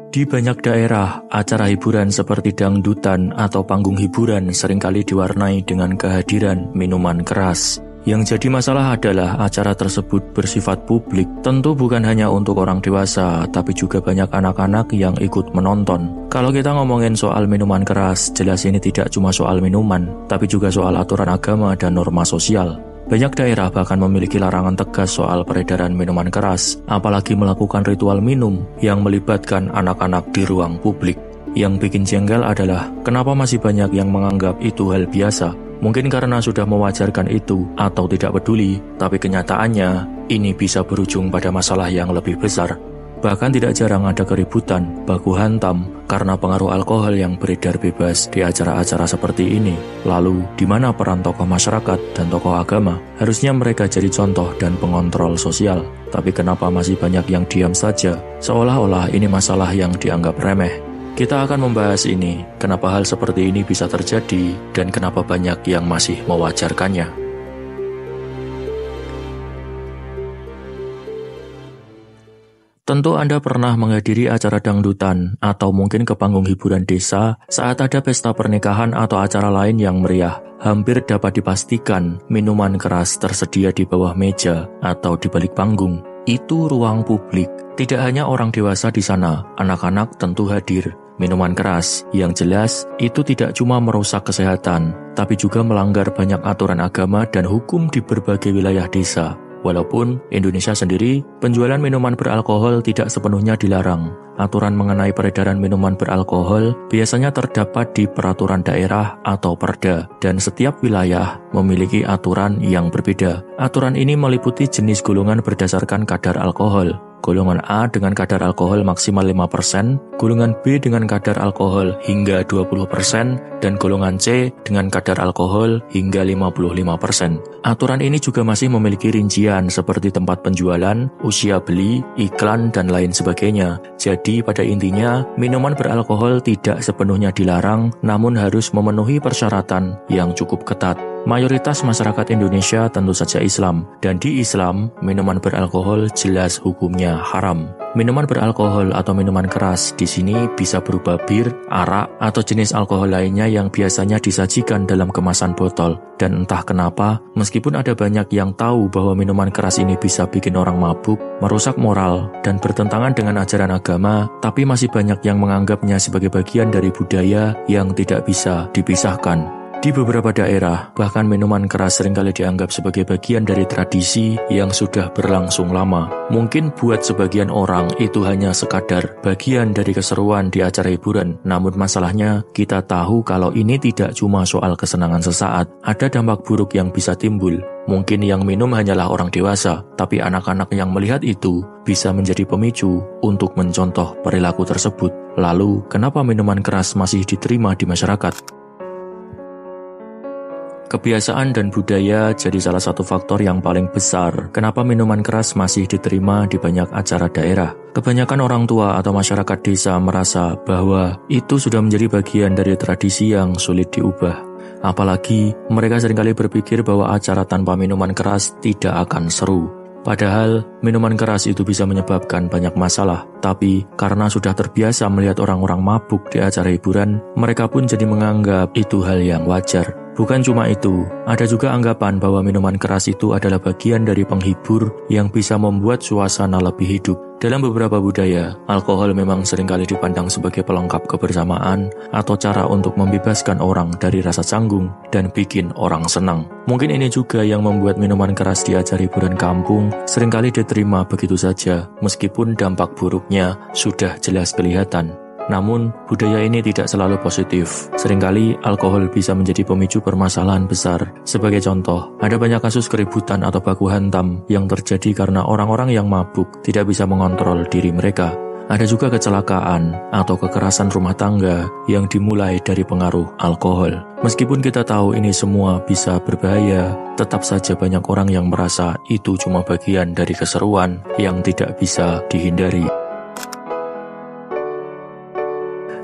Di banyak daerah, acara hiburan seperti dangdutan atau panggung hiburan seringkali diwarnai dengan kehadiran minuman keras. Yang jadi masalah adalah acara tersebut bersifat publik, tentu bukan hanya untuk orang dewasa, tapi juga banyak anak-anak yang ikut menonton. Kalau kita ngomongin soal minuman keras, jelas ini tidak cuma soal minuman, tapi juga soal aturan agama dan norma sosial. Banyak daerah bahkan memiliki larangan tegas soal peredaran minuman keras, apalagi melakukan ritual minum yang melibatkan anak-anak di ruang publik. Yang bikin jengkel adalah kenapa masih banyak yang menganggap itu hal biasa. Mungkin karena sudah mewajarkan itu atau tidak peduli, tapi kenyataannya ini bisa berujung pada masalah yang lebih besar. Bahkan tidak jarang ada keributan, baku hantam, karena pengaruh alkohol yang beredar bebas di acara-acara seperti ini. Lalu, di mana peran tokoh masyarakat dan tokoh agama? Harusnya mereka jadi contoh dan pengontrol sosial. Tapi kenapa masih banyak yang diam saja? Seolah-olah ini masalah yang dianggap remeh. Kita akan membahas ini, kenapa hal seperti ini bisa terjadi, dan kenapa banyak yang masih mewajarkannya. Tentu Anda pernah menghadiri acara dangdutan atau mungkin ke panggung hiburan desa saat ada pesta pernikahan atau acara lain yang meriah. Hampir dapat dipastikan minuman keras tersedia di bawah meja atau di balik panggung. Itu ruang publik. Tidak hanya orang dewasa di sana, anak-anak tentu hadir. Minuman keras yang jelas itu tidak cuma merusak kesehatan, tapi juga melanggar banyak aturan agama dan hukum di berbagai wilayah desa. Walaupun Indonesia sendiri, penjualan minuman beralkohol tidak sepenuhnya dilarang. Aturan mengenai peredaran minuman beralkohol biasanya terdapat di peraturan daerah atau perda, dan setiap wilayah memiliki aturan yang berbeda. Aturan ini meliputi jenis golongan berdasarkan kadar alkohol. Golongan A dengan kadar alkohol maksimal 5%, golongan B dengan kadar alkohol hingga 20%, dan golongan C dengan kadar alkohol hingga 55%. Aturan ini juga masih memiliki rincian seperti tempat penjualan, usia beli, iklan, dan lain sebagainya. Jadi pada intinya, minuman beralkohol tidak sepenuhnya dilarang, namun harus memenuhi persyaratan yang cukup ketat. Mayoritas masyarakat Indonesia tentu saja Islam, dan di Islam, minuman beralkohol jelas hukumnya haram. Minuman beralkohol atau minuman keras di sini bisa berupa bir, arak, atau jenis alkohol lainnya yang biasanya disajikan dalam kemasan botol. Dan entah kenapa, meskipun ada banyak yang tahu bahwa minuman keras ini bisa bikin orang mabuk, merusak moral, dan bertentangan dengan ajaran agama, tapi masih banyak yang menganggapnya sebagai bagian dari budaya yang tidak bisa dipisahkan. Di beberapa daerah, bahkan minuman keras seringkali dianggap sebagai bagian dari tradisi yang sudah berlangsung lama. Mungkin buat sebagian orang itu hanya sekadar bagian dari keseruan di acara hiburan. Namun masalahnya, kita tahu kalau ini tidak cuma soal kesenangan sesaat. Ada dampak buruk yang bisa timbul. Mungkin yang minum hanyalah orang dewasa, tapi anak-anak yang melihat itu bisa menjadi pemicu untuk mencontoh perilaku tersebut. Lalu, kenapa minuman keras masih diterima di masyarakat? Kebiasaan dan budaya jadi salah satu faktor yang paling besar kenapa minuman keras masih diterima di banyak acara daerah. Kebanyakan orang tua atau masyarakat desa merasa bahwa itu sudah menjadi bagian dari tradisi yang sulit diubah. Apalagi mereka seringkali berpikir bahwa acara tanpa minuman keras tidak akan seru. Padahal, minuman keras itu bisa menyebabkan banyak masalah. Tapi, karena sudah terbiasa melihat orang-orang mabuk di acara hiburan, mereka pun jadi menganggap itu hal yang wajar. Bukan cuma itu, ada juga anggapan bahwa minuman keras itu adalah bagian dari penghibur yang bisa membuat suasana lebih hidup. Dalam beberapa budaya, alkohol memang seringkali dipandang sebagai pelengkap kebersamaan atau cara untuk membebaskan orang dari rasa canggung dan bikin orang senang. Mungkin ini juga yang membuat minuman keras di acara hiburan kampung seringkali diterima begitu saja, meskipun dampak buruknya sudah jelas kelihatan. Namun, budaya ini tidak selalu positif. Seringkali, alkohol bisa menjadi pemicu permasalahan besar. Sebagai contoh, ada banyak kasus keributan atau baku hantam yang terjadi karena orang-orang yang mabuk tidak bisa mengontrol diri mereka. Ada juga kecelakaan atau kekerasan rumah tangga yang dimulai dari pengaruh alkohol. Meskipun kita tahu ini semua bisa berbahaya, tetap saja banyak orang yang merasa itu cuma bagian dari keseruan yang tidak bisa dihindari.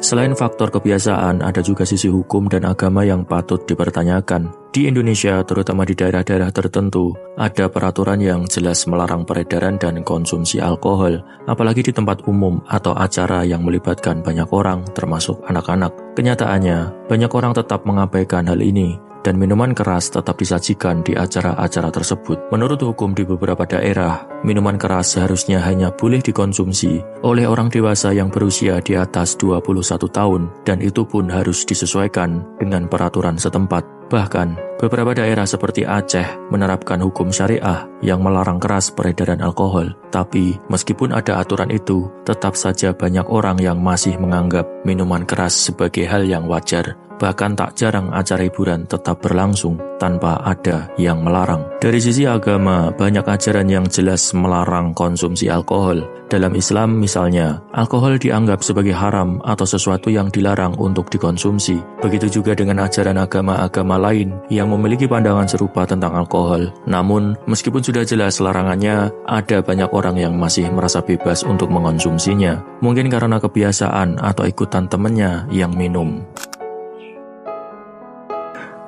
Selain faktor kebiasaan, ada juga sisi hukum dan agama yang patut dipertanyakan. Di Indonesia, terutama di daerah-daerah tertentu, ada peraturan yang jelas melarang peredaran dan konsumsi alkohol, apalagi di tempat umum atau acara yang melibatkan banyak orang, termasuk anak-anak. Kenyataannya, banyak orang tetap mengabaikan hal ini, dan minuman keras tetap disajikan di acara-acara tersebut. Menurut hukum di beberapa daerah, minuman keras seharusnya hanya boleh dikonsumsi oleh orang dewasa yang berusia di atas 21 tahun, dan itu pun harus disesuaikan dengan peraturan setempat. Bahkan, beberapa daerah seperti Aceh menerapkan hukum syariah yang melarang keras peredaran alkohol. Tapi, meskipun ada aturan itu, tetap saja banyak orang yang masih menganggap minuman keras sebagai hal yang wajar. Bahkan tak jarang acara hiburan tetap berlangsung tanpa ada yang melarang. Dari sisi agama, banyak ajaran yang jelas melarang konsumsi alkohol. Dalam Islam misalnya, alkohol dianggap sebagai haram atau sesuatu yang dilarang untuk dikonsumsi. Begitu juga dengan ajaran agama-agama lain yang memiliki pandangan serupa tentang alkohol. Namun, meskipun sudah jelas larangannya, ada banyak orang yang masih merasa bebas untuk mengonsumsinya. Mungkin karena kebiasaan atau ikutan temannya yang minum.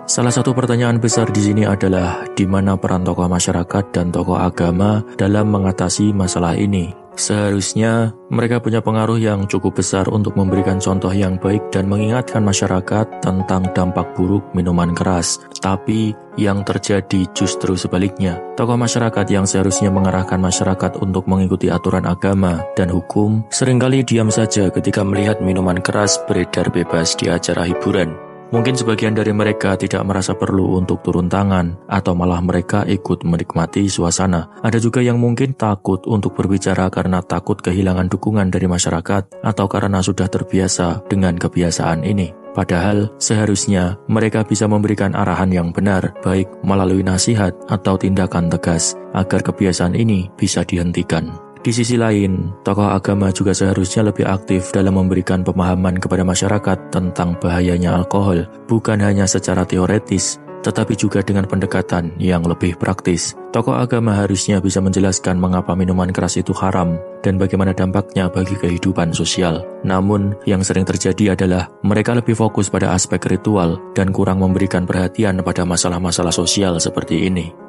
Salah satu pertanyaan besar di sini adalah di mana peran tokoh masyarakat dan tokoh agama dalam mengatasi masalah ini. Seharusnya mereka punya pengaruh yang cukup besar untuk memberikan contoh yang baik dan mengingatkan masyarakat tentang dampak buruk minuman keras. Tapi yang terjadi justru sebaliknya. Tokoh masyarakat yang seharusnya mengarahkan masyarakat untuk mengikuti aturan agama dan hukum seringkali diam saja ketika melihat minuman keras beredar bebas di acara hiburan. Mungkin sebagian dari mereka tidak merasa perlu untuk turun tangan, atau malah mereka ikut menikmati suasana. Ada juga yang mungkin takut untuk berbicara karena takut kehilangan dukungan dari masyarakat, atau karena sudah terbiasa dengan kebiasaan ini. Padahal seharusnya mereka bisa memberikan arahan yang benar, baik melalui nasihat atau tindakan tegas, agar kebiasaan ini bisa dihentikan. Di sisi lain, tokoh agama juga seharusnya lebih aktif dalam memberikan pemahaman kepada masyarakat tentang bahayanya alkohol, bukan hanya secara teoretis, tetapi juga dengan pendekatan yang lebih praktis. Tokoh agama harusnya bisa menjelaskan mengapa minuman keras itu haram dan bagaimana dampaknya bagi kehidupan sosial. Namun, yang sering terjadi adalah mereka lebih fokus pada aspek ritual dan kurang memberikan perhatian pada masalah-masalah sosial seperti ini.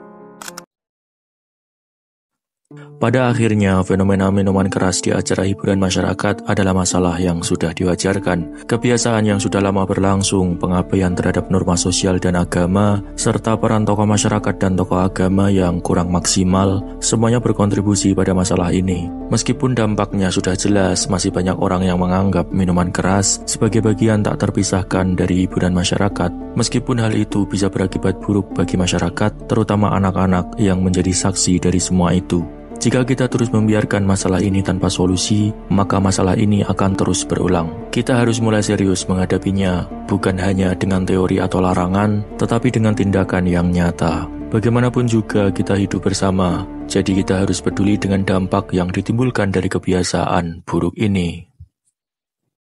Pada akhirnya, fenomena minuman keras di acara hiburan masyarakat adalah masalah yang sudah diwajarkan. Kebiasaan yang sudah lama berlangsung, pengabaian terhadap norma sosial dan agama, serta peran tokoh masyarakat dan tokoh agama yang kurang maksimal, semuanya berkontribusi pada masalah ini. Meskipun dampaknya sudah jelas, masih banyak orang yang menganggap minuman keras sebagai bagian tak terpisahkan dari hiburan masyarakat. Meskipun hal itu bisa berakibat buruk bagi masyarakat, terutama anak-anak yang menjadi saksi dari semua itu. Jika kita terus membiarkan masalah ini tanpa solusi, maka masalah ini akan terus berulang. Kita harus mulai serius menghadapinya, bukan hanya dengan teori atau larangan, tetapi dengan tindakan yang nyata. Bagaimanapun juga kita hidup bersama, jadi kita harus peduli dengan dampak yang ditimbulkan dari kebiasaan buruk ini.